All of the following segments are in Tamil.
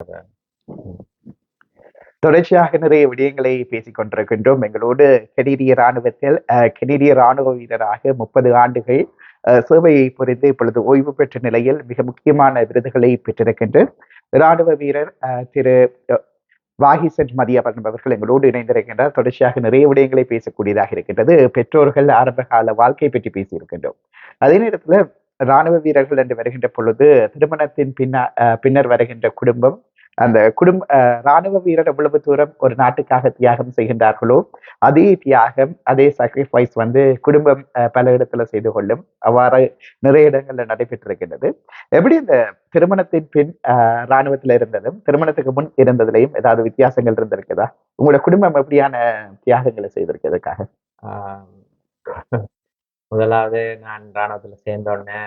ம். தொடர்ச்சியாக நிறைய விடயங்களை பேசிக் கொண்டிருக்கின்றோம். எங்களோடு கெனடிய ராணுவத்தில் கெனடிய ராணுவ வீரராக 30 ஆண்டுகள் சேவையை புரிந்து இப்பொழுது ஓய்வு பெற்ற நிலையில் மிக முக்கியமான விருதுகளை பெற்றிருக்கின்ற ராணுவ வீரர் திரு வாகிசன் மதியவன் அவர்கள் எங்களோடு இணைந்திருக்கின்றார். தொடர்ச்சியாக நிறைய விடயங்களை பேசக்கூடியதாக இருக்கின்றது. பெற்றோர்கள் ஆரம்பகால வாழ்க்கை பற்றி பேசியிருக்கின்றோம். அதே நேரத்தில் ராணுவ வீரர்கள் என்று வருகின்ற பொழுது திருமணத்தின் பின்னர் வருகின்ற குடும்பம், அந்த ராணுவ வீரர் எவ்வளவு தூரம் ஒரு நாட்டுக்காக தியாகம் செய்கின்றார்களோ அதே தியாகம், அதே சாக்ரிஃபைஸ் குடும்பம் பல இடத்துல செய்து கொள்ளும். அவ்வாறு நிறைய இடங்கள்ல நடைபெற்றிருக்கின்றது. எப்படி இந்த திருமணத்தின் பின் ராணுவத்துல இருந்ததும் திருமணத்துக்கு முன் இருந்ததுலையும் ஏதாவது வித்தியாசங்கள் இருந்திருக்குதா? உங்களோட குடும்பம் எப்படியான தியாகங்களை செய்திருக்கிறதுக்காக? முதலாவது நான் ராணுவத்துல சேர்ந்த உடனே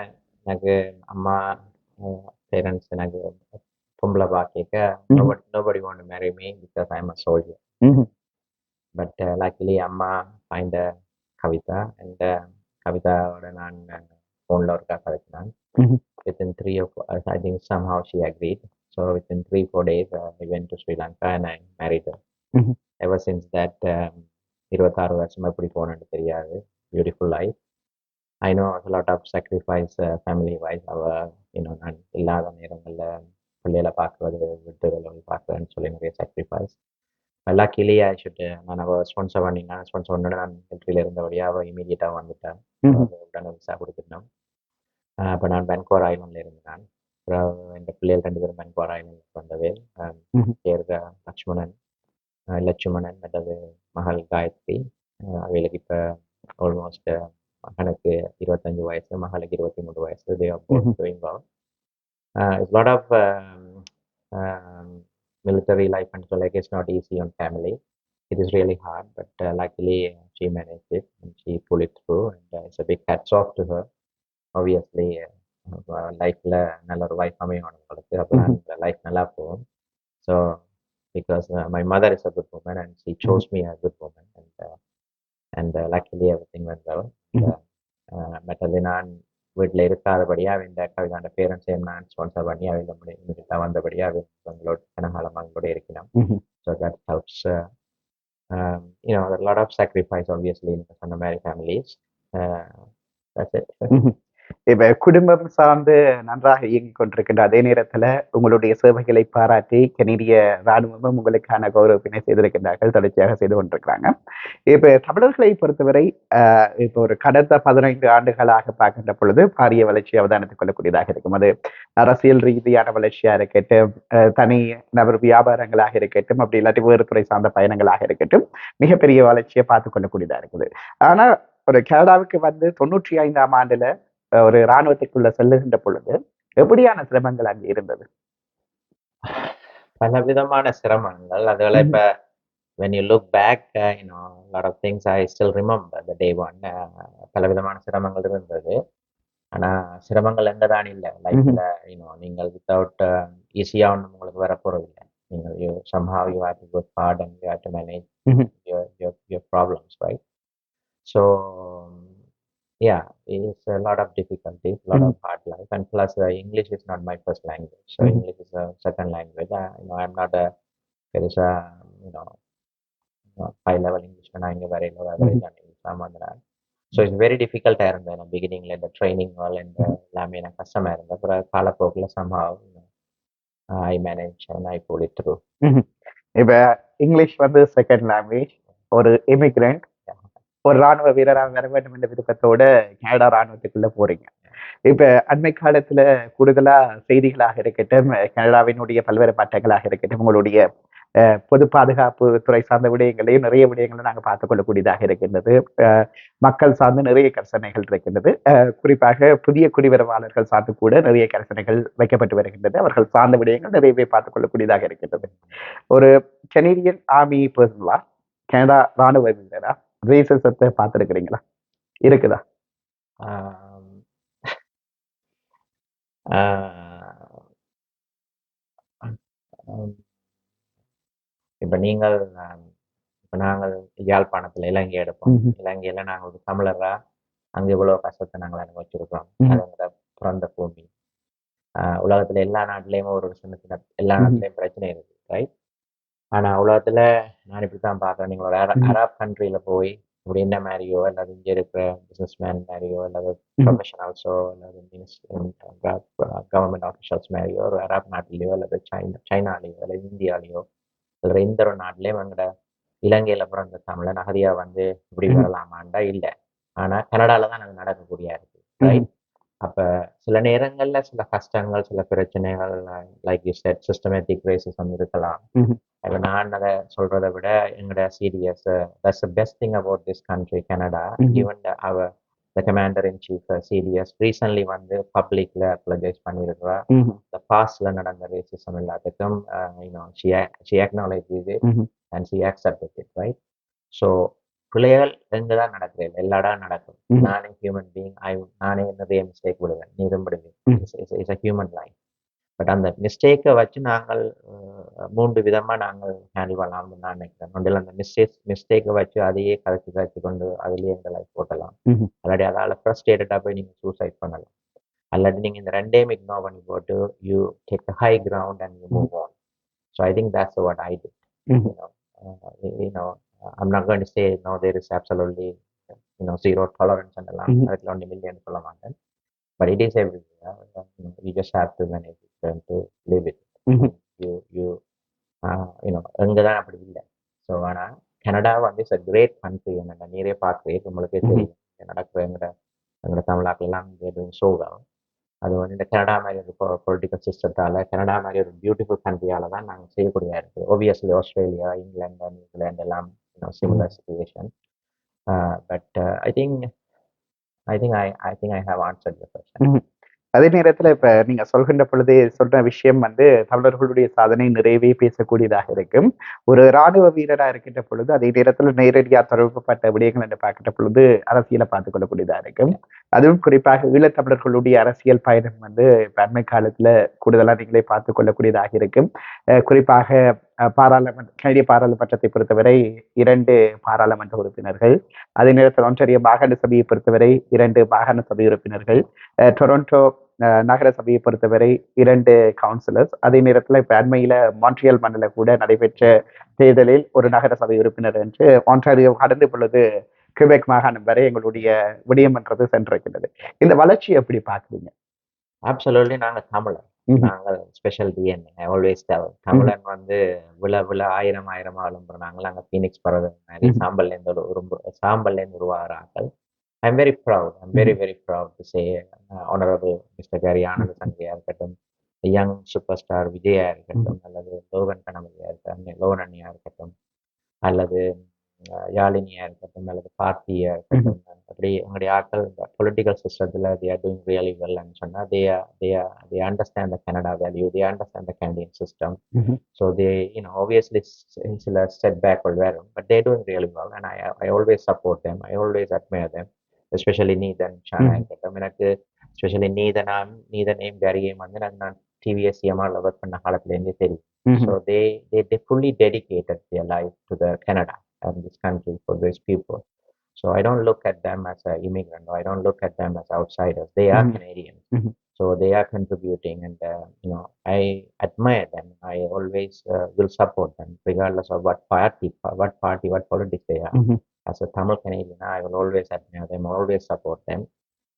எனக்கு அம்மா பேரண்ட்ஸ் எனக்கு பொம்பளை பாக்கிக்க nobody want to marry me because I'm a soldier. But luckily அம்மா find கவிதா and கவிதாவோட நான் ஃபோனில் ஒருக்கா கதைச்சினேன். Within 3 or 4, I think somehow she agreed. So within 3-4 days, we went to Sri Lanka and I married her. Ever since that, 26 வருஷம் எப்படி போனேன்னு தெரியாது. Beautiful life. I know a lot of sacrifice family wise. நான் இல்லாத நேரங்களில் பிள்ளைகளை பார்க்குறது, வீட்டுகளை பார்க்குறேன்னு சொல்லி நிறைய sacrifice. Luckily I should நான் அவள் ஸ்பான்சர் பண்ணினேன். ஸ்பான்சர் பண்ணோட நான் மிலிட்ரியில் இருந்தபடியாக அவள் இமீடியட்டாக வந்துட்டேன். உடனே விசா கொடுத்துட்டோம். அப்போ நான் பென்கோர் ஐலண்டில் இருந்தேன். அப்புறம் என் பிள்ளைகள் 2 பேரும் பென்கோர் ஐலண்ட் வந்தவே பேர் லட்சுமணன் மற்றது மகள் காயத்ரி. அவளுக்கு இப்போ ஆல்மோஸ்ட் மகனுக்கு 25 வயசு, மகளுக்கு 23 வயசு. They are both doing well. It's a lot of military life and so like it's not easy on family. It is really hard, but luckily she managed it and she pulled it through and it's a big hats off to her. Obviously லைஃப்ல நல்ல ஒரு வைஃப் அமையும் அவங்களுக்கு. அப்பதான் லைஃப் நல்லா போகும். So because my mother is a good woman and she chose me a good woman and luckily everything went well. மற்றது நான் வீட்டில் இருக்காதபடியாக அவன் கவிதாண்ட பேரண்ட்ஸையும் நான் ஸ்பான்சர் பண்ணி அவங்க வந்தபடியாக அவங்களோட கனகாலம் அவங்களோட இருக்கணும். So that helps. A lot of sacrifice obviously in the American families. That's it. இப்ப குடும்பம் சார்ந்து நன்றாக இயங்கிக் கொண்டிருக்கின்ற அதே நேரத்துல உங்களுடைய சேவைகளை பாராட்டி கனடிய ராணுவமும் உங்களுக்கான கௌரவத்தினை செய்திருக்கின்றார்கள், தொடர்ச்சியாக செய்து கொண்டிருக்கிறாங்க. இப்ப தமிழர்களை பொறுத்தவரை இப்ப ஒரு கடந்த 15 ஆண்டுகளாக பார்க்கின்ற பொழுது பாரிய வளர்ச்சி அவதானித்துக் கொள்ளக்கூடியதாக இருக்கும். அது அரசியல் ரீதியான வளர்ச்சியா இருக்கட்டும், தனி நபர் வியாபாரங்களாக இருக்கட்டும், அப்படி இல்லாட்டி வேறு துறை சார்ந்த பயணங்களாக இருக்கட்டும், மிகப்பெரிய வளர்ச்சியை பார்த்துக் கொள்ளக்கூடியதா இருக்குது. ஆனா ஒரு கனடாவுக்கு 95ஆம் ஆண்டுல ஒரு ராணுவத்துக்குள்ள செல்லுகின்ற பொழுது எப்படியான சிரமங்கள் அங்கே இருந்தது? பல விதமான சிரமங்கள். அதுல இப்ப when you look back, a lot of things I still remember the day one. பல விதமான சிரமங்கள் இருந்தது. ஆனா சிரமங்கள் எங்கதான் இல்லை லைஃப்ல. நீங்கள் வித்தவுட் ஈஸியா ஒன்றும் உங்களுக்கு வரப்போறது இல்லை. நீங்கள் somehow you have to work hard and you have to manage your problems, right? So yeah, it's a lot of difficulties, a lot of hard life, and plus English is not my first language. So English is a second language. I'm not there is a high level English when I'm very low average on English. So it's very difficult in the beginning, like the training all and எல்லாமே நான் கஷ்டமா இருந்தது. அப்புறம் காலப்போக்கில் somehow I manage and I pull it through. இப்ப இங்கிலீஷ் செகண்ட் லாங்குவேஜ், ஒரு இமிகிரண்ட், ஒரு ராணுவ வீரராக வர வேண்டும் என்ற விருப்பத்தோட கனடா ராணுவத்துக்குள்ள போறீங்க. இப்ப அண்மை காலத்துல கூடுதலா செய்திகளாக இருக்கட்டும், கனடாவினுடைய பல்வேறு பட்டங்களாக இருக்கட்டும், உங்களுடைய பொது பாதுகாப்பு துறை சார்ந்த விடயங்களையும் நிறைய விடயங்களை நாங்கள் பார்த்துக் கொள்ளக்கூடியதாக இருக்கின்றது. மக்கள் சார்ந்து நிறைய கரிசனைகள் இருக்கின்றது. குறிப்பாக புதிய குடிவரவாளர்கள் சார்ந்து கூட நிறைய கரிசனைகள் வைக்கப்பட்டு வருகின்றது. அவர்கள் சார்ந்த விடயங்கள் நிறையவே பார்த்துக் கொள்ளக்கூடியதாக இருக்கின்றது. ஒரு கனேடியன் ஆர்மி பர்சனலா, கனடா ராணுவ வீரரா ரேசிசத்தை பார்த்திருக்கிறீங்களா? இருக்குதா? இப்ப நாங்கள் யாழ்ப்பாணத்துல இலங்கை எடுப்போம். இலங்கையில நாங்கள் ஒரு தமிழரா அங்க இவ்வளவு கஷ்டத்தை நாங்கள் அனுபவிச்சிருக்கிறோம். அது பிறந்த பூமி. உலகத்துல எல்லா நாட்டிலையும் ஒரு சின்ன சின்ன எல்லா ம்ஹ்ம். நாட்டிலையும் பிரச்சனை இருக்கு, ரைட்? ஆனா உலகத்துல நான் இப்படித்தான் பார்க்குறேன். நீங்க ஒரு ம்ஹ்ம். அரப் கண்ட்ரில போய் இப்படி என்ன மாதிரியோ அல்லது இங்க இருக்கிற பிசினஸ்மேன் மாதிரியோ அல்லது ம்ஹ்ம். ப்ரொஃபஷனல்ஸோ அல்லது கவர்மெண்ட் ஆஃபீஷியல்ஸ் மாதிரியோ ஒரு அரப் நாட்டிலேயோ அல்லது சைனாலேயோ அல்லது இந்தியாலேயோ அல்லது எந்த ஒரு நாட்டிலையும் எங்கட இலங்கையில பிறந்த தமிழன் அகதியா வந்து இப்படி ம்ஹ்ம். வரலாமாண்டா இல்லை. ஆனா கனடால தான் அது நடக்கக்கூடியா இருக்கு, ம்ஹ்ம். ரைட்? அப்ப சில நேரங்கள்ல சில கஷ்டங்கள், சில பிரச்சனைகள், like you said systematic racism இருக்கலாம். ம்ஹ்ம். இப்ப நான் அத சொல்றத விட எங்கட CDS, that's the best thing about this country Canada. Hmm. Even the commander in chief CDS recently வந்து பப்ளிக்ல அப்ளஜைஸ் பண்ணியிருக்கிறா. ம்ஹ்ம். இந்த பாஸ்ட்ல நடந்த ரேசிசம் எல்லாத்துக்கும் ஷி அக்னாலேஜ் இது ம்ஹ்ம். And she accepted it, right? So பிள்ளைகள் எங்க தான் நடக்குது, எல்லா இடம் நடக்கும். ம்ஹ்ம். நானே ஹியூமன் பீயிங், நானே நிறைய மிஸ்டேக் விடுவேன், நீரும் விடுவேன். ம். It's a human life. But அந்த மிஸ்டேக்கை வச்சு நாங்கள் 3 விதமா நாங்கள் ஹேண்டில் பண்ணலாம்னு நான் நினைக்கிறேன். ஒன்றில் அந்த மிஸ்டேக்கை வச்சு அதையே கதைச்சு கதைச்சு கொண்டு அதிலேயே எங்க லைஃப் போட்டலாம். ம்ஹ்ம். அல்லாட்டி அதால ஃப்ரஸ்ட்ரேட்டடா போய் நீங்க சூசைட் பண்ணலாம். அல்லாட்டி நீங்க இந்த 2யும் இக்னோர் பண்ணி போட்டு you take the high ground and you hmm. Move on. So I think that's what I did. Hmm. You know, you know, I'm not going to say no, there is absolutely zero tolerance and எல்லாம் ம்ஹ்ம். அதுல 1 மில்லியன் சொல்ல மாட்டேன். But it is everywhere. You just have to manage it and to live with it. ம்ஹ்ம். You you அங்க தான் அப்படி இல்லை. ஸோ ஆனா கனடா வந்து இட்ஸ் அ கிரேட் கண்ட்ரி. என்னடா நீரே பார்க்குறீங்க, உங்களுக்கே ம்ஹ்ம். தெரியும் இங்க நடக்கிற எங்கட எங்கட தமிழாக்கள் எல்லாம் ஸோ அது வந்து இந்த கனடா மாதிரி ஒரு பொலிட்டிக்கல் சிஸ்டத்தால கனடா மாதிரி ஒரு பியூட்டிஃபுல் கண்ட்ரியால தான் நாங்கள் செய்யக்கூடியா இருக்குது. ஒபியஸ்லி ஆஸ்திரேலியா, இங்கிலாந்து, நியூசிலாந்து எல்லாம் ம்ஹ்ம். Similar situation. But I think I have answered your question. ம்ஹ்ம். அதே நேரத்துல இப்ப நீங்க சொல்கின்ற பொழுதே சொல்ற விஷயம் வந்து தமிழர்களுடைய சாதனை நிறையவே பேசக்கூடியதாக இருக்கும். ஒரு ராணுவ வீரரா இருக்கின்ற பொழுது, அதே நேரத்துல நேரடியா தொடர்புபட்ட விடயங்கள் என்று பார்க்கின்ற பொழுது, அரசியலை பார்த்துக் கொள்ளக்கூடியதா இருக்கும். அதுவும் குறிப்பாக ஈழத்தமிழர்களுடைய அரசியல் பயணம் வந்து இப்ப அண்மை காலத்துல கூடுதலா நீங்களே பார்த்துக் கொள்ளக்கூடியதாக இருக்கும். குறிப்பாக கனடிய பாராளுமன்றத்தை பொறுத்தவரை 2 பாராளுமன்ற உறுப்பினர்கள், அதே நேரத்தில் ஒன்றிய மாகாண சபையை பொறுத்தவரை 2 மாகாண சபை உறுப்பினர்கள், டொரண்டோ நகர சபையை பொறுத்தவரை 2 கவுன்சிலர்ஸ், அதே நேரத்தில் இப்ப அண்மையில மான்ட்ரியல் மண்ணில கூட நடைபெற்ற தேர்தலில் ஒரு நகர சபை உறுப்பினர் என்று ஒன்றாரியோ கடந்த பொழுது கியூபெக் மாகாணம் வரை எங்களுடைய விடயம் என்றது சென்றிருக்கிறது. இந்த வளர்ச்சி எப்படி பார்க்குறீங்க? அப்சல்யூட்லி நாங்க தமிழர். ம்ஹ்ம். நாங்கள் special DNA. I always tell ம்ஹ்ம். தமிழன் வந்து விழ 1000 எழும்புறாங்க. நாங்க ஃபீனிக்ஸ் பறவை மாதிரி ம்ஹ்ம். சாம்பல்லேருந்து உருவாகிற ஆட்கள். I am very proud. I am very hmm. Very proud to say honourable mister Gary ஆனந்த சங்கரியா இருக்கட்டும், யங் சூப்பர் ஸ்டார் விஜயா ம்ஹ்ம். இருக்கட்டும், அல்லது லோகன் கணபதியா இருக்கட்டும், லோகன் அண்ணியா இருக்கட்டும், அல்லது யாழினியா இருக்கட்டும், அல்லது பார்த்தியா ம்ஹ்ம். இருக்கட்டும், அப்படி எங்களுடைய ஆட்கள் இந்த பொலிட்டிக்கல் சிஸ்டத்தில் they are doing really well ன்னு சொன்னா they understand the Canada value, they understand the Canadian system. ம்ஹ்ம். So they obviously சில setback வரும், but they're doing really well and I always support them, I always admire them, especially Neethan Shana ம்ஹ்ம். இருக்கட்டும். எனக்கு ஸ்பெஷலி நீதனையும் கேரியையும் வந்து நான் டிவிஎஸ் எம்ஆர்ல ஒர்க் பண்ண காலத்துலேருந்தே தெரியும். So ம்ஹ்ம். they fully dedicated their life to the Canada and this country for these people. So I don't look at them as an immigrant, or I don't look at them as outsiders. They are ம்ஹ்ம். Canadians. ம்ஹ்ம். So they are contributing and I admire them. I always will support them regardless of what politics they are. ம்ஹ்ம். As a Tamil Canadian, I will always admire them, always support them,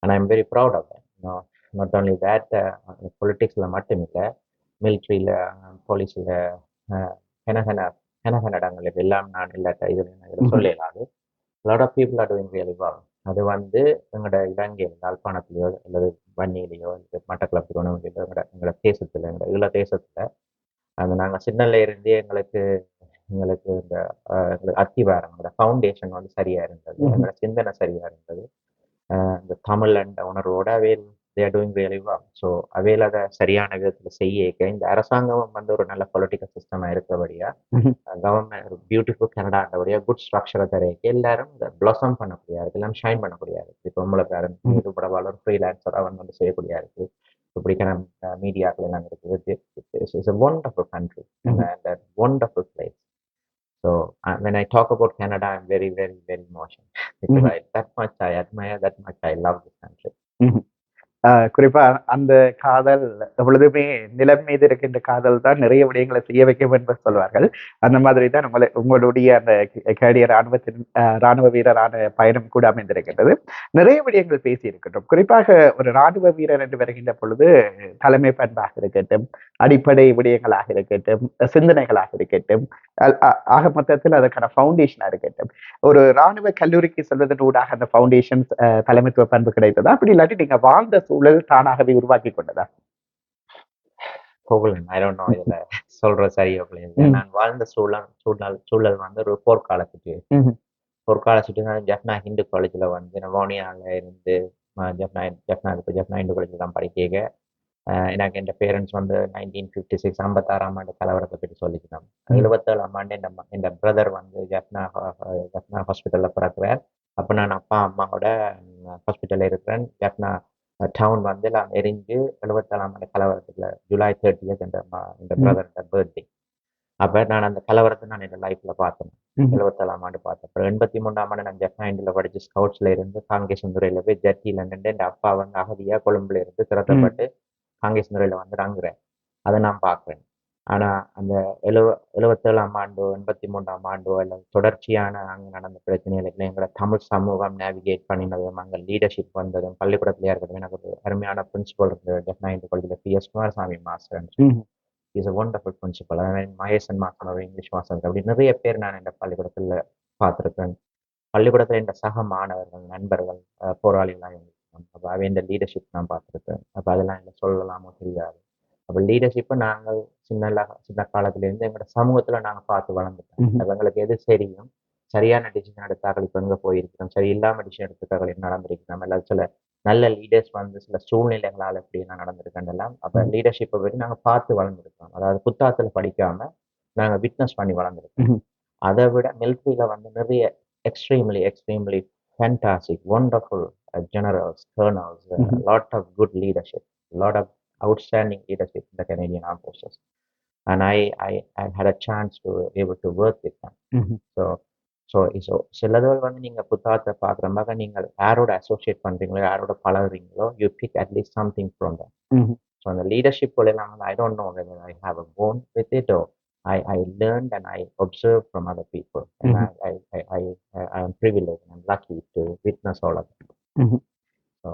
and I'm very proud of them. Not only that, politicsல மட்டும் இல்லை, மிலிட்ரியில, போலீஸ்ல, கனகன இடங்கள் எல்லாம் நான் இல்லாட்ட இதில் ம்ஹ்ம். சொல்லலாது. lot of people are doing really well. அது வந்து எங்களோட இலங்கையில் யாழ்ப்பாணத்திலேயோ அல்லது வன்னியிலேயோ அல்லது மட்டக்களப்பு திருவண்ணாமலையிலோ எங்களோட தேசத்தில், எங்களோட ஈழ தேசத்தில் அது நாங்கள் சின்னல இருந்தே எங்களுக்கு இந்த எங்களுக்கு அத்திவாரம், எங்களோட ஃபவுண்டேஷன் வந்து சரியா இருந்தது, ம்ஹ்ம். எங்களோட சிந்தனை சரியா இருந்தது. இந்த தமிழ் என்ற உணர்வோட அவையில் they are doing really well. So அவையில் அதை சரியான விதத்தில் செய்ய இந்த அரசாங்கம் வந்து ஒரு நல்ல பொலிட்டிக்கல் சிஸ்டமாக இருக்கிறபடியா, ம்ஹ்ம். கவர்மெண்ட் ஒரு பியூட்டிஃபுல் கனடாண்டபடியா குட் ஸ்ட்ரக்சரை தரைக்கு எல்லாரும் இந்த பிளாசம் பண்ணக்கூடியா இருக்கு, எல்லாம் ஷைன் பண்ணக்கூடியா இருக்கு. இப்போ உங்களை பேரன் ம்ஹ்ம். நிரூபடவாளர் ஃப்ரீலான்சராக வந்து செய்யக்கூடியா இருக்கு. இப்படிக்கான மீடியாக்கள் எல்லாம் இருக்குது. இட்ஸ் a wonderful country ம்ஹ்ம். and a wonderful place. So when I talk about Canada, I'm very, very, very emotional because ம்ஹ்ம். that much I admire, that much I love this country. ம்ஹ்ம். குறிப்பா அந்த காதல் எப்பொழுதுமே நிலம் மீது இருக்கின்ற காதல் தான் நிறைய விடயங்களை செய்ய வைக்கும் என்று சொல்வார்கள். அந்த மாதிரி தான் உங்களுடைய அந்த கேடிய ராணுவத்தின் ராணுவ வீரரான பயணம் கூட அமைந்திருக்கின்றது. நிறைய விடயங்கள் பேசி இருக்கின்றோம். குறிப்பாக ஒரு ராணுவ வீரர் என்று வருகின்ற பொழுது தலைமை பண்பாக இருக்கட்டும், அடிப்படை விடயங்களாக இருக்கட்டும், சிந்தனைகளாக இருக்கட்டும், ஆக மொத்தத்தில் அதற்கான ஃபவுண்டேஷனா இருக்கட்டும். ஒரு ராணுவ கல்லூரிக்கு செல்வதன் ஊடாக அந்த ஃபவுண்டேஷன் தலைமைத்துவ பண்பு கிடைத்ததா? அப்படி இல்லாட்டி நீங்க வாழ்ந்த சூழல் தானாகவே உருவாக்கி கொண்டதா? கோகுலன் ஐ டோன்ட் நோ இதுல சொல்ற சரியா பிள்ளைங்க. நான் வாழ்ந்த சூழல் வந்து ஒரு போர்க்கால சுச்சுவேஷன். போர்க்கால சுச்சுவேஷன் ஜப்னா ஹிந்து காலேஜ்ல வந்து நவோனியால இருந்து ஜப்னா ஹிந்து காலேஜ்ல தான் படிக்க. எனக்கு என் பேரண்ட்ஸ் வந்து 1956 56ஆம் ஆண்டு கலவரத்தை பற்றி சொல்லிக்கிறாங்க. 77ஆம் ஆண்டு என் பிரதர் வந்து ஜப்னா ஹாஸ்பிட்டல்ல பிறக்கிறார். அப்போ நான் அப்பா அம்மாவோட ஹாஸ்பிட்டல்ல இருக்கிறேன். ஜப்னா டவுன் வந்து நான் எரிஞ்சு 77ஆம் ஆண்டு கலவரத்துல ஜூலை 30th என் பிரதரோட பர்த்டே. அப்போ நான் அந்த கலவரத்தை நான் என் லைஃப்ல பார்த்தேன். 77ஆம் ஆண்டு பார்த்தேன். அப்புறம் 83ஆம் ஆண்டு நான் ஜப்னா ஹிந்துல படிச்சு ஸ்கவுட்ஸ்ல இருந்து காங்கேசந்துறையில போய் ஜட்டியில நின்று என் அப்பா வந்து அகதியா கொழும்புல இருந்து திரட்டப்பட்டு காங்கிரஸ் முறையில் வந்து இறங்குறேன். அதை நான் பார்க்குறேன். ஆனால் அந்த 77ஆம் ஆண்டோ 83ஆம் ஆண்டோ இல்லை தொடர்ச்சியான அங்கே நடந்த பிரச்சனைகள் இல்லை எங்களோட தமிழ் சமூகம் நேவிகேட் பண்ணினதும் அங்கே லீடர்ஷிப் வந்ததும் பள்ளிக்கூடத்துலேயே இருக்கட்டும் எனக்கு ஒரு அருமையான பிரின்சிபல் இருந்தது. டெஃபினட் காலேஜில் PS Kumaraswamy master is a wonderful principal. Mahesan master ஒரு இங்கிலீஷ் மாஸ்டர் அப்படி நிறைய பேர் நான் இந்த பள்ளிக்கூடத்தில் பார்த்துருக்கேன். பள்ளிக்கூடத்தில் இந்த சக மாணவர்கள் நண்பர்கள் போராளிகளாக அப்போ அவன் லீடர்ஷிப் நான் பார்த்துருக்கேன். அப்போ அதெல்லாம் இல்லை சொல்லலாமோ தெரியாது. அப்போ லீடர்ஷிப்பை நாங்கள் சின்ன காலத்துலேருந்து எங்களோட சமூகத்தில் நாங்கள் பார்த்து வளர்ந்துட்டோம். அப்போ எங்களுக்கு எது சரியும் சரியான டிசிஷன் எடுத்தாக்கள் இப்போ எங்கே போயிருக்கிறோம், சரி இல்லாமல் டிசிஷன் எடுத்துக்காக்கள் என்ன நடந்திருக்கிறோம், இல்லை சில நல்ல லீடர்ஸ் வந்து சில சூழ்நிலைகளால் எப்படி என்ன நடந்திருக்கேன்லாம் அப்போ லீடர்ஷிப்பை பற்றி நாங்கள் பார்த்து வளர்ந்துருக்கோம். அதாவது புத்தகத்தில் படிக்காமல் நாங்கள் விட்னஸ் பண்ணி வளர்ந்துருக்கோம். அதை விட மிலிட்ரியில் வந்து நிறைய extremely fantastic, wonderful generals, colonels, a lot of good leadership, a lot of outstanding leadership in the Canadian Armed Forces. And I had a chance to able to work with them. So சிலதோல் வந்து நீங்கள் புத்தகத்தை பார்க்குறமாக நீங்கள் யாரோட அசோசியேட் பண்ணுறீங்களோ யாரோட பழகுறீங்களோ you pick at least something from them. So அந்த லீடர்ஷிப் எல்லாம் I don't know whether I have a bone with it or I learned and I observed from other people. And I am privileged and I'm lucky to witness all of that. So,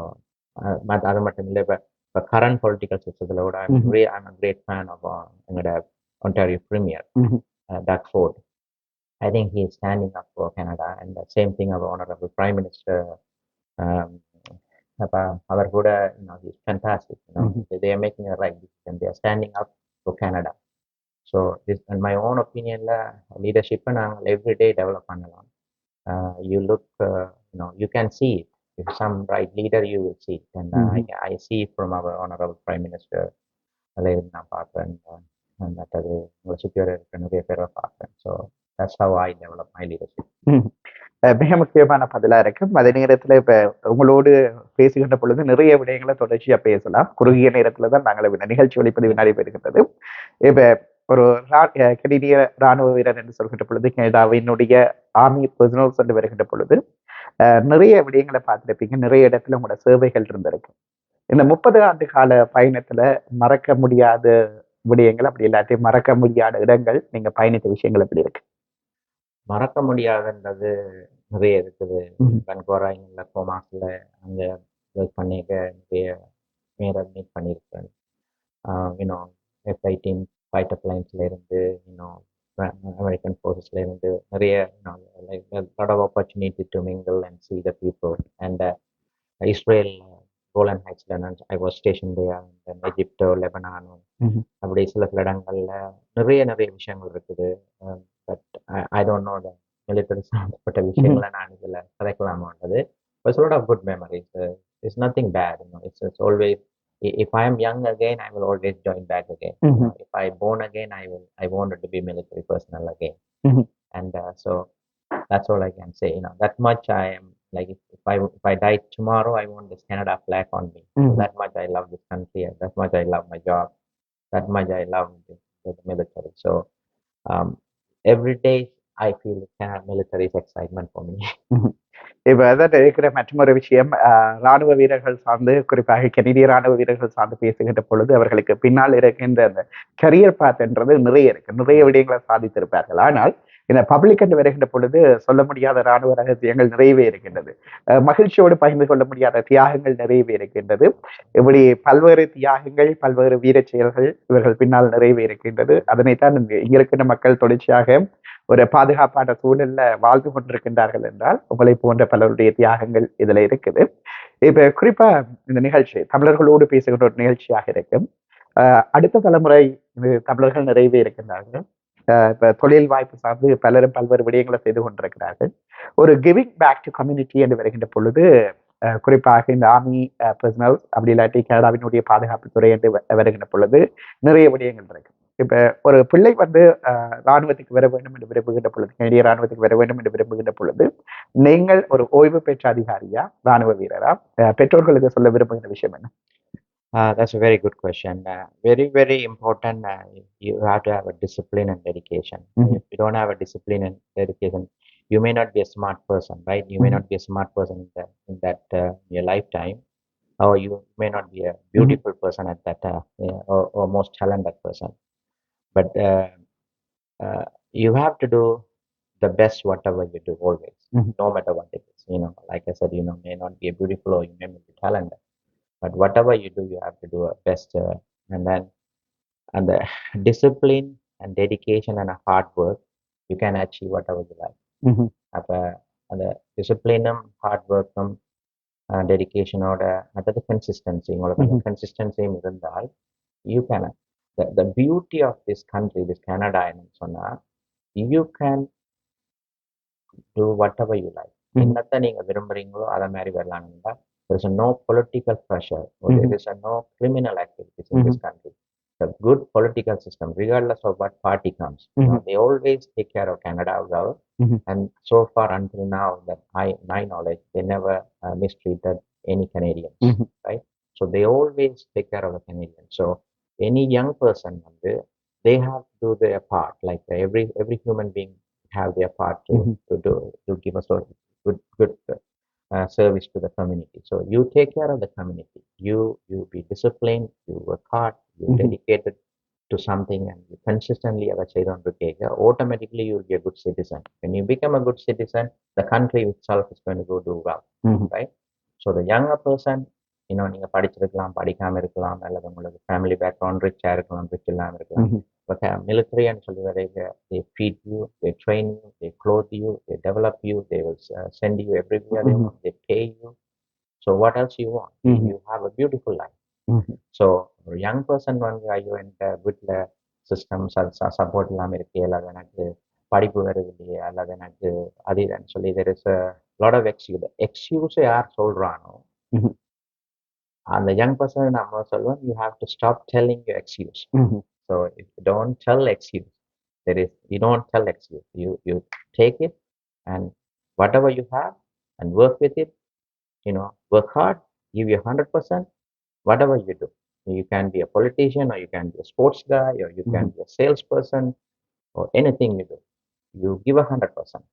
அது மட்டும் இல்லை இப்போ கரண்ட் பொலிட்டிக்கல் சிஸ்டத்தில் கூட I'm a great fan of எங்களோட Ontario Premier, Doug Ford. I think he is standing up for Canada and the same thing of Honorable Prime Minister. அவர் கூட he is fantastic. They are making a right decision. They are standing up for Canada. So in my own opinion leadership நாங்கள் everyday develop பண்ணலாம். You look, you can see it. If some right leader, you will see it. And I see it from our Honorable Prime Minister. நான் பார்க்குறேன் மற்றது உங்களை சுற்றி இருக்கிற நிறைய பேரை பார்க்குறேன். So that's how I develop my leadership. மிக முக்கியமான பதிலாக இருக்கும். அதே நேரத்தில் இப்போ உங்களோடு பேசுகின்ற பொழுது நிறைய விடயங்களை தொடர்ச்சியாக பேசலாம். குறுகிய நேரத்தில் தான் நாங்கள் நிகழ்ச்சி ஒளிப்பதிவு நடைபெறுகின்றது. இப்போ ஒரு கனடிய ராணுவ வீரர் என்று சொல்கின்ற பொழுது கனடாவினுடைய ஆர்மி பர்சனல்ஸ் என்று வருகின்ற பொழுது நிறைய விடயங்களை பார்த்துருப்பீங்க. நிறைய இடத்துல உங்களோட சேவைகள் இருந்திருக்கு. இந்த 30 ஆண்டு கால பயணத்துல மறக்க முடியாத விடயங்கள் அப்படி இல்லாட்டி மறக்க முடியாத இடங்கள் நீங்க பயணித்த விஷயங்கள் எப்படி இருக்கு? மறக்க முடியாதுன்றது நிறைய இருக்குது. கன்கோராயின்ல கோமாஸ்ல அங்கே ஒர்க் பண்ணிக்க நிறைய மேலே மீட் பண்ணியிருக்கேன். F-18 ஃபைட்டர் பிளைன்ஸ்ல இருந்து அமெரிக்கன் ஃபோர்ஸஸ்ல இருந்து நிறைய lot of opportunity to mingle and see the people. And Israel, Golan Heights, I was stationed there, and Egypt, Lebanon, அப்படி சில இடங்கள்ல நிறைய விஷயங்கள் இருக்குது. But I don't know the military சம்பந்தப்பட்ட விஷயங்களை நான் இதில் கதைக்கலாமான்றது. But it's a lot of good memories. It's nothing bad. It's always, if I am young again, I will always join back again. If I born again, I wanted to be military personnel again. And so that's all I can say. That much I am like, if I die tomorrow, I want this Canada flag on me. That much I love this country. That much I love my job. That much I love the military. So every day I feel Canada military is excitement for me. இப்ப அதான் இருக்கிற மற்றொரு விஷயம், ராணுவ வீரர்கள் சார்ந்து, குறிப்பாக கெனடிய ராணுவ வீரர்கள் சார்ந்து பேசுகின்ற பொழுது அவர்களுக்கு பின்னால் இருக்கின்ற அந்த கரியர் பாத்ன்றது நிறைய இருக்கு, நிறைய விடயங்களை சாதித்திருப்பார்கள். ஆனால் இந்த பப்ளிக் என்று வருகின்ற பொழுது சொல்ல முடியாத ராணுவ ரகசியங்கள் நிறையவே இருக்கின்றது. மகிழ்ச்சியோடு பகிர்ந்து கொள்ள முடியாத தியாகங்கள் நிறையவே இருக்கின்றது. இப்படி பல்வேறு தியாகங்கள், பல்வேறு வீரச் செயல்கள் இவர்கள் பின்னால் நிறையவே இருக்கின்றது. அதனைத்தான் இங்க இருக்கின்ற மக்கள் தொடர்ச்சியாக ஒரு பாதுகாப்பான சூழல்ல வாழ்ந்து கொண்டிருக்கின்றார்கள் என்றால் உங்களை போன்ற பலருடைய தியாகங்கள் இதுல இருக்குது. இப்ப குறிப்பா இந்த நிகழ்ச்சி தமிழர்களோடு பேசுகின்ற ஒரு நிகழ்ச்சியாக இருக்கும். அடுத்த தலைமுறை இது தமிழர்கள் நிறையவே இருக்கின்றார்கள். இப்ப தொழில் வாய்ப்பு சார்ந்து பலரும் பல்வேறு விடயங்களை செய்து கொண்டிருக்கிறார்கள். ஒரு கிவிங் பேக் டு கம்யூனிட்டி என்று வருகின்ற பொழுது குறிப்பாக இந்த ஆர்மி பர்சனல், அப்படி இல்லாட்டி கனடாவினுடைய பாதுகாப்பு துறை என்று வருகின்ற பொழுது நிறைய விடயங்கள் இருக்கு. இப்ப ஒரு பிள்ளை வந்து ராணுவத்துக்கு வர வேண்டும் என்று விரும்புகின்ற பொழுது, கனடிய ராணுவத்துக்கு வர வேண்டும் என்று விரும்புகின்ற பொழுது, நீங்கள் ஒரு ஓய்வு பெற்ற அதிகாரியா, ராணுவ வீரரா, பெற்றோர்களுக்கு சொல்ல விரும்புகின்ற விஷயம் என்ன? That's a very good question. Very, very important. You have to have a discipline and dedication. If you don't have a discipline and dedication, you may not be a smart person, right? You may not be a smart person in your lifetime, or you may not be a beautiful person at that, or most talented person. But you have to do the best whatever you do always, no matter what it is. Like I said, may not be beautiful or you may not be talented, but whatever you do, you have to do a best, and the discipline and dedication and a hard work, you can achieve whatever you like. அப்ப அந்த டிசிப்ளினும் ஹார்ட் ஒர்க்கும் டெடிக்கேஷனோட அடுத்தது கன்சிஸ்டன்சி, உங்களுக்கு அந்த கன்சிஸ்டன்சியும் இருந்தால் you can. The beauty of this country, this Canada என்னன்னு சொன்னா, you can do whatever you like. என்னத்தை நீங்க விரும்புறீங்களோ அதை மாதிரி வரலாம்னா, there is no political pressure, or there is no criminal activities in this country. The good political system, regardless of what party comes, they always take care of Canada well. And so far until now, that my knowledge, they never mistreated any Canadians, right? So they always take care of the Canadians. So any young person, they have to do their part. Like every human being have their part to give us a good service to the community. So you take care of the community. You be disciplined. You work hard. You dedicated to something, and you consistently automatically you will be a good citizen. When you become a good citizen, the country itself is going to go do well, right? So the younger person, நீங்க படிச்சிருக்கலாம், படிக்காம இருக்கலாம், அல்லது உங்களுக்கு ஃபேமிலி பேக்ரவுண்ட் ரிச்சா இருக்கலாம், ரிச் இல்லாம இருக்கலாம். But military சொல்லி வரைக்கும், they feed you, they train you, they clothe you, they develop you, they will send you everywhere they want, they pay you. So what else you want? You have a beautiful life. So ஒரு யங் பர்சன் ஐயோ என்கிட்ட வீட்டில் சிஸ்டம்ஸ் சப்போர்ட் இல்லாமல் இருக்கு, அல்லது எனக்கு படிப்பு வருது இல்லையே, அல்லது எனக்கு அது இதுன்னு சொல்லி there is a lot of excuse யார் சொல்றானோ அந்த யங் பர்சன் நம்ம சொல்லுவோம், you have to stop telling your excuse. So if you don't tell excuse, you don't tell excuse. You take it and whatever you have and work with it. Work hard, give your 100%. Whatever you do, you can be a politician, or you can be a sports guy, or you can be a salesperson, or anything you do. You give 100%,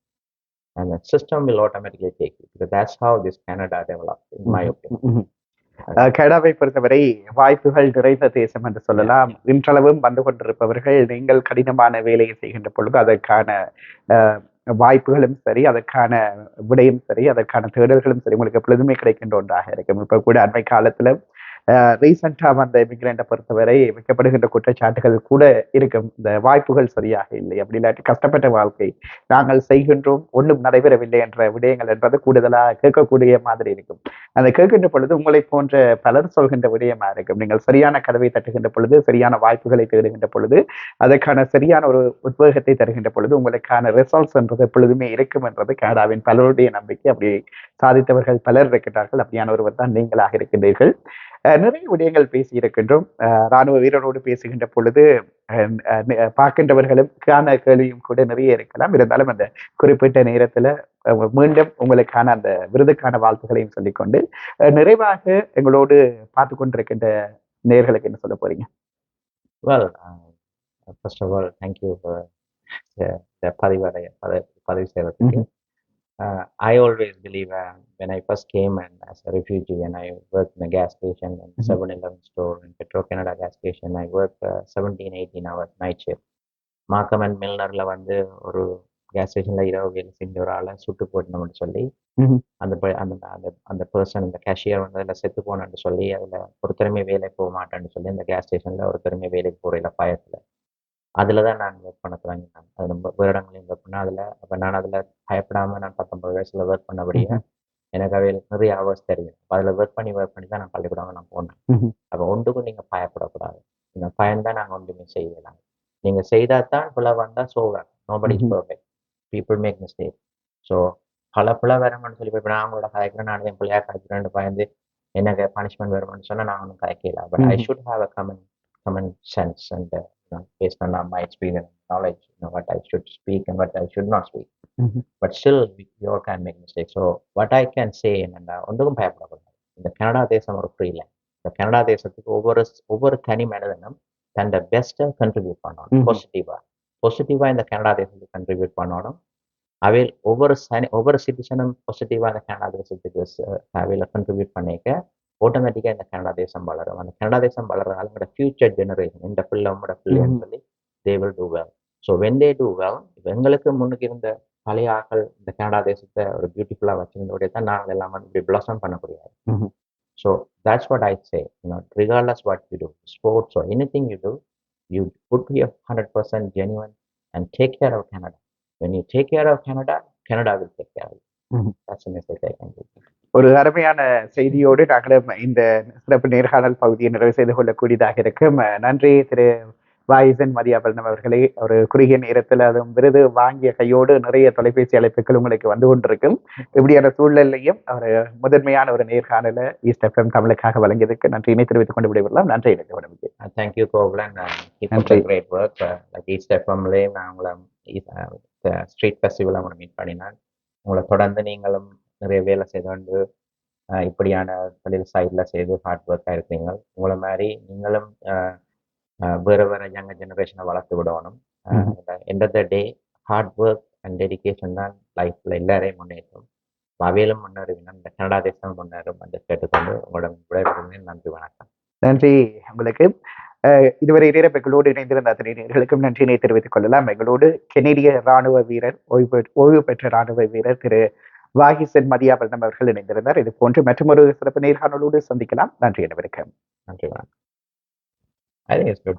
and the system will automatically take you, because that's how this Canada developed, in my opinion. கனடாவை பொறுத்தவரை வாய்ப்புகள் நிறைந்த தேசம் என்று சொல்லலாம். இன்றளவும் வந்து கொண்டிருப்பவர்கள், நீங்கள் கடினமான வேலையை செய்கின்ற பொழுது அதற்கான வாய்ப்புகளும் சரி, அதற்கான விடையும் சரி, அதற்கான தேடல்களும் சரி உங்களுக்கு எப்பொழுதுமே கிடைக்கின்ற ஒன்றாக இருக்கும். இப்ப கூட அண்மை காலத்துல ரீசெண்டா வந்த இமிகிரண்ட்டை பொறுத்தவரை வைக்கப்படுகின்ற குற்றச்சாட்டுகள் கூட இருக்கும், இந்த வாய்ப்புகள் சரியாக இல்லை, அப்படி இல்லாட்டி கஷ்டப்பட்ட வாழ்க்கை, நாங்கள் செய்கின்றோம் ஒன்றும் நடைபெறவில்லை என்ற விடயங்கள் என்பது கூடுதலாக கேட்கக்கூடிய மாதிரி இருக்கும். அந்த கேட்கின்ற பொழுது உங்களை போன்ற பலர் சொல்கின்ற விடயமா இருக்கும். நீங்கள் சரியான கதவை தட்டுகின்ற பொழுது, சரியான வாய்ப்புகளை தேடுகின்ற பொழுது, அதற்கான சரியான ஒரு உத்வேகத்தை தருகின்ற பொழுது உங்களுக்கான ரிசல்ட்ஸ் என்றது எப்பொழுதுமே இருக்கும் என்றது கனடாவின் பலருடைய நம்பிக்கை. அப்படி சாதித்தவர்கள் பலர் இருக்கின்றார்கள். அப்படியான ஒருவர் தான் நீங்களாக இருக்கின்றீர்கள். நிறைய விடயங்கள் பேசி இருக்கின்றோம். ராணுவ வீரரோடு பேசுகின்ற பொழுது பார்க்கின்றவர்களும் கேள்வியும் கூட நிறைய இருக்கலாம். இருந்தாலும் அந்த குறிப்பிட்ட நேரத்துல மீண்டும் உங்களுக்கான அந்த விருதுக்கான வாழ்த்துக்களையும் சொல்லிக்கொண்டு, நிறைவாக எங்களோடு பார்த்து கொண்டிருக்கின்ற நேயர்களுக்கு என்ன சொல்ல போறீங்க? Well, first of all, thank you for பதிவு செய்வதற்கு. I always believe when I first came and as a refugee and I worked in a gas station and 7-Eleven store and Petro Canada gas station, I worked 17, 18 hours night shift. Markham and மில்னர்ல வந்து ஒரு கேஸ் ஸ்டேஷன்ல இரவு வேலை செஞ்ச ஒரு ஆளை சுட்டு போடணும்னு சொல்லி அந்த அந்த அந்த அந்த பர்சன் இந்த கேஷியர் வந்து அதில் செத்து போனேன்னு சொல்லி அதில் ஒருத்தருமே வேலைக்கு போக மாட்டேன்னு சொல்லி இந்த கேஸ் ஸ்டேஷனில் ஒருத்தருமே வேலைக்கு போகிற பயத்தில் அதில் தான் நான் ஒர்க் பண்ண தொடங்கினேன். அது ரொம்ப வருடங்களையும் ஒர்க் பண்ணேன் அதில். அப்போ நான் அதில் பயப்படாமல் நான் 19 வயசில் ஒர்க் பண்ணபடியே எனக்கு அவையில் நிறைய ஹவர்ஸ் தெரியும். அப்போ அதில் ஒர்க் பண்ணி தான் நான் பள்ளிக்கூடம் நான் போனேன். அப்போ ஒன்றுக்கும் நீங்கள் பயப்படக்கூடாது. நீங்கள் பயந்தான் நாங்கள் ஒன்றுமே செய்யலாம். நீங்கள் செய்தால் தான் பிள்ளை வந்தால் சோவர். Nobody is perfect. People make mistake. So பல பிள்ளை வருமானு சொல்லி இப்போ நான் அவங்களோட கதைக்கிறேன், நான் என் பிள்ளையா கதைக்கிறேன்னு பயந்து எனக்கு பனிஷ்மெண்ட் வருமானு சொன்னால் நான் ஒன்றும் கதைக்கல. But I should have a common sense and based on my experience and knowledge, what I should speak and what I should not speak. But still, we all can make mistakes. So what I can say, and ஒன்றுக்கும் பயப்படக்கூடாது. இந்த கனடா தேசம் ஒரு ஃப்ரீ லேண்ட். இந்த கனடா தேசத்துக்கு ஒவ்வொரு தனி மனிதனும் தன்னோட பெஸ்ட்டை கண்ட்ரிபியூட் பண்ணணும். பாசிட்டிவா இந்த கனடா தேசத்துக்கு கண்ட்ரிபியூட் பண்ணணும். அவையில் ஒவ்வொரு சிட்டிசனும் பாசிட்டிவா இந்த கனடா தேசத்துக்கு அவையில் கண்ட்ரிபியூட் பண்ணிக்க ஆட்டோமேட்டிக்காக இந்த கனடா தேசம் வளரும். அந்த கனடா தேசம் வளர்றதால உங்களோட ஃபியூச்சர் ஜெனரேஷன் இந்த பிள்ளை உங்களோட பிள்ளைன்னு சொல்லி they will do well. So when they do well, இப்போ எங்களுக்கு முன்னுக்கு இருந்த பழைய ஆக்கள் இந்த கனடா தேசத்தை ஒரு பியூட்டிஃபுல்லாக வச்சிருந்தோடைய தான் நாங்கள் எல்லாம் இப்படி பிளாசம் பண்ணக்கூடியது. So that's what I say, regardless what you do, sports or anything you do, you put your 100% genuine and take care of Canada. When you take care of Canada, Canada will take care of you. That's the message I can give. ஒரு அருமையான செய்தியோடு நாங்களும் இந்த சிறப்பு நேர்காணல் பகுதியை நிறைவு செய்து கொள்ளக்கூடியதாக இருக்கும். நன்றி திரு வாயிசன் மதியாபரணம் அவர்களே. ஒரு குறுகிய நேரத்தில் அதுவும் விருது வாங்கிய கையோடு நிறைய தொலைபேசி அழைப்புகள் உங்களுக்கு வந்து கொண்டிருக்கும். இப்படியான சூழ்நிலையும் ஒரு முதன்மையான ஒரு நேர்காணலை ஈஸ்ட் எஃப்எம் தமிழுக்காக வழங்கியதற்கு நன்றியினை தெரிவித்துக் கொண்டு விடைபெறலாம். நன்றி. Thank you Gokulan. Great work. East எஃப்எம்லேயும் நான் உங்களை ஸ்ட்ரீட் ஃபெஸ்டிவல் உங்களை மீட் பண்ணினேன். உங்களை தொடர்ந்து நீங்களும் நிறைய வேலை செய்து கொண்டு இப்படியான தொழில் சைடில் செய்து ஹார்ட் ஒர்க்காக இருக்கிறீங்க. உங்களை மாதிரி நீங்களும் வேறு யங்கர் ஜெனரேஷனை வளர்த்து விடணும். End of the day hard work and dedication தான் லைஃப்பில் எல்லாரையும் முன்னேற்றும். அவையிலும் முன்னேறுவீங்க, இந்த கனடா தேசம் முன்னேறும் என்று கேட்டுக்கொண்டு உங்களோட விடைபெறுகிறேன். நன்றி, வணக்கம். நன்றி உங்களுக்கு. இதுவரை நேரம் எங்களோடு இணைந்திருந்த அத்தனை நேர்களுக்கும் நன்றியினை தெரிவித்துக் கொள்ளலாம். எங்களோடு கெனடிய ராணுவ வீரர், ஓய்வு பெற்ற ராணுவ வீரர் திரு வாகிசன் மதியாபரணம் அவர்கள் இணைந்திருந்தார். இது போன்று மற்றொரு சிறப்பு நேர்காணலோடு சந்திக்கலாம். நன்றி அனைவருக்கும். நன்றி, வணக்கம். I think it's good.